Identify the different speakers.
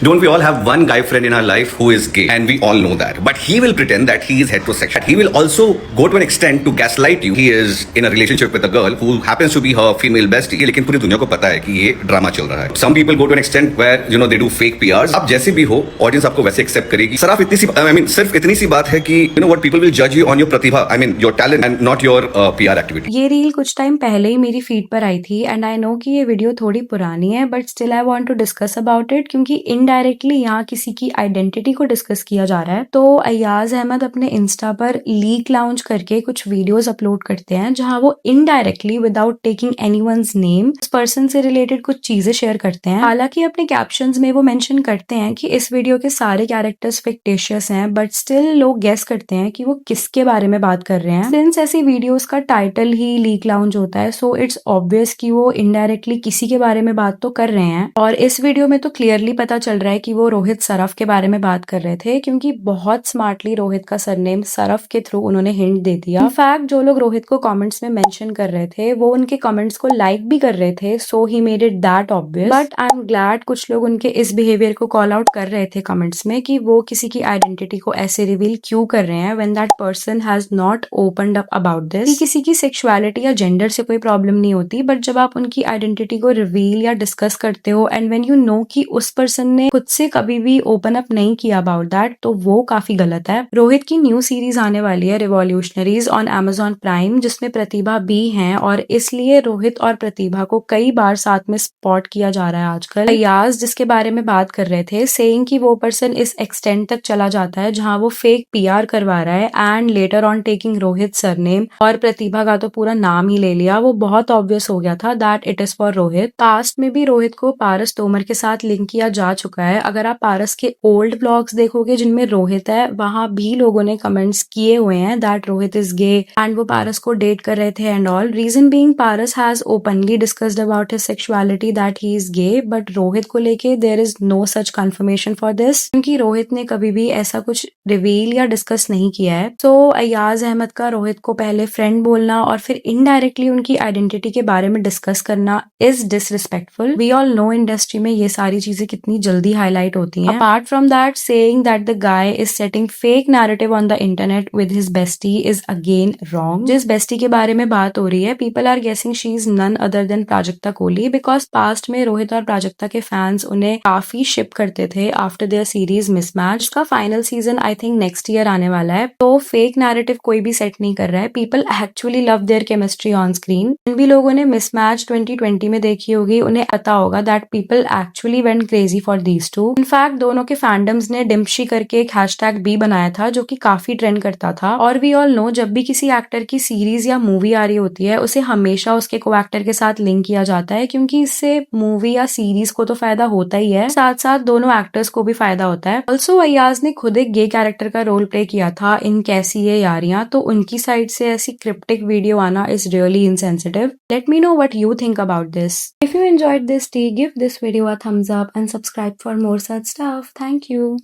Speaker 1: Don't we all have one guy friend in our life who is gay? And we all know that. But he will pretend that he is heterosexual. He will also go to an extent to gaslight you. He is in a relationship with a girl who happens to be her female bestie. लेकिन पूरी दुनिया को पता है कि ये drama चल रहा है. Some people go to an extent where they do fake PRs. आप जैसे भी हो, audience आपको वैसे accept करेगी. सर आप सिर्फ इतनी सी बात है कि what people will judge you on your Pratibha. Your talent and not your PR activity.
Speaker 2: ये रील कुछ टाइम पहले ही मेरी फीड पर आई थी एंड आई नो कि ये वीडियो थोड़ी पुरानी है but still I want to discuss about it क्योंकि इनडायरेक्टली यहाँ किसी की आइडेंटिटी को डिस्कस किया जा रहा है. तो अय्याज अहमद अपने इंस्टा पर लीक लाउंज करके कुछ वीडियोस अपलोड करते हैं जहाँ वो indirectly without taking anyone's name उस पर्सन से रिलेटेड कुछ चीजें शेयर करते हैं. हालांकि अपने कैप्शंस में वो मेंशन करते हैं कि इस वीडियो के सारे कैरेक्टर्स फिक्टिशियस हैं बट स्टिल लोग गेस करते हैं कि वो किसके बारे में बात कर रहे हैं. सिंस ऐसी वीडियोस का टाइटल ही लीक लाउंज होता है सो इट्स ऑब्वियस कि वो इनडायरेक्टली किसी के बारे में बात तो कर रहे हैं. और इस वीडियो में तो क्लियरली पता चल रहा है कि वो रोहित सरफ के बारे में बात कर रहे थे क्योंकि बहुत स्मार्टली रोहित का सरनेम सरफ के थ्रू उन्होंने हिंट दे दिया. इनफैक्ट जो लोग रोहित को कमेंट्स में मेंशन कर रहे थे वो उनके कमेंट्स को लाइक भी कर रहे थे so he made it that obvious. But I am glad कुछ लोग उनके इस बिहेवियर को कॉल आउट कर रहे थे कमेंट्स में कि वो किसी की आइडेंटिटी को ऐसे रिवील क्यों कर रहे हैं when that person has not opened up about this. किसी की सेक्सुअलिटी या जेंडर से कोई प्रॉब्लम नहीं होती बट जब आप उनकी आइडेंटिटी को रिवील या डिस्कस करते हो एंड व्हेन यू नो कि उस पर्सन ने खुद से कभी भी ओपन अप नहीं किया अबाउट दैट तो वो काफी गलत है. रोहित की न्यू सीरीज आने वाली है रिवॉल्यूशनरीज ऑन Amazon प्राइम जिसमें प्रतिभा भी है और इसलिए रोहित और प्रतिभा को कई बार साथ में स्पॉट किया जा रहा है आजकल. अय्याज जिसके बारे में बात कर रहे थे सेइंग कि वो पर्सन इस एक्सटेंड तक चला जाता है जहां वो फेक PR करवा रहा है and later on taking Rohit surname और प्रतिभा का तो पूरा नाम ही ले लिया. वो बहुत ऑब्वियस हो गया था that it is for Rohit. Past में भी रोहित को पारस तोमर के साथ लिंक किया जा चुका है. अगर आप पारस के ओल्ड ब्लॉग्स देखोगे जिनमें रोहित है वहां भी लोगों ने कमेंट्स किए हुए हैं that Rohit is gay and वो पारस को डेट कर रहे थे and all. Reason being Paras has openly discussed about his sexuality that he is gay but Rohit को लेके there is no such confirmation for this क्योंकि रोहित ने कभी भी ऐसा कुछ रिवील या डिस्कस नहीं किया है. सो अय्याज अहमद का रोहित को पहले फ्रेंड बोलना और फिर इनडायरेक्टली उनकी आइडेंटिटी के बारे में डिस्कस करना is disrespectful. We all know industry में ये सारी चीजें कितनी जल्दी हाईलाइट होती हैं. Apart from that saying that the guy is setting fake narrative on the internet with his bestie is again wrong. जिस बेस्टी के बारे में बात हो रही है people are guessing she is none other than Prajakta Kohli because past में रोहित और प्राजक्ता के फैंस उन्हें काफी शिप करते थे आफ्टर देयर सीरीज मिसमैच. उसका final season I think next year आने वाला है. तो फेक नैरेटिव कोई भी सेट नहीं कर रहा है. People actually love their chemistry on screen. जिन भी लोगों ने मिसमैच 2020 में देखी होगी उन्हें पता होगा that people actually went crazy for these two. In fact दोनों के फैंडम्स ने डिम्पशी करके एक हैशटैग भी बनाया था जो कि काफी ट्रेंड करता था. और वी ऑल नो जब भी किसी एक्टर की सीरीज या मूवी आ रही होती है उसे हमेशा उसके को एक्टर के साथ लिंक किया जाता है क्योंकि इससे मूवी या सीरीज को तो फायदा होता ही है साथ साथ दोनों एक्टर्स को भी फायदा होता है. ऑल्सो अय्याज ने खुद एक गे कैरेक्टर का रोल प्ले किया था इन कैसी ये यारियां तो उनकी साइड से ऐसी क्रिप्टिक वीडियो आना is really insensitive. Let me know what you think about this. If you enjoyed this tea, give this video a thumbs up and subscribe for more such stuff. Thank you.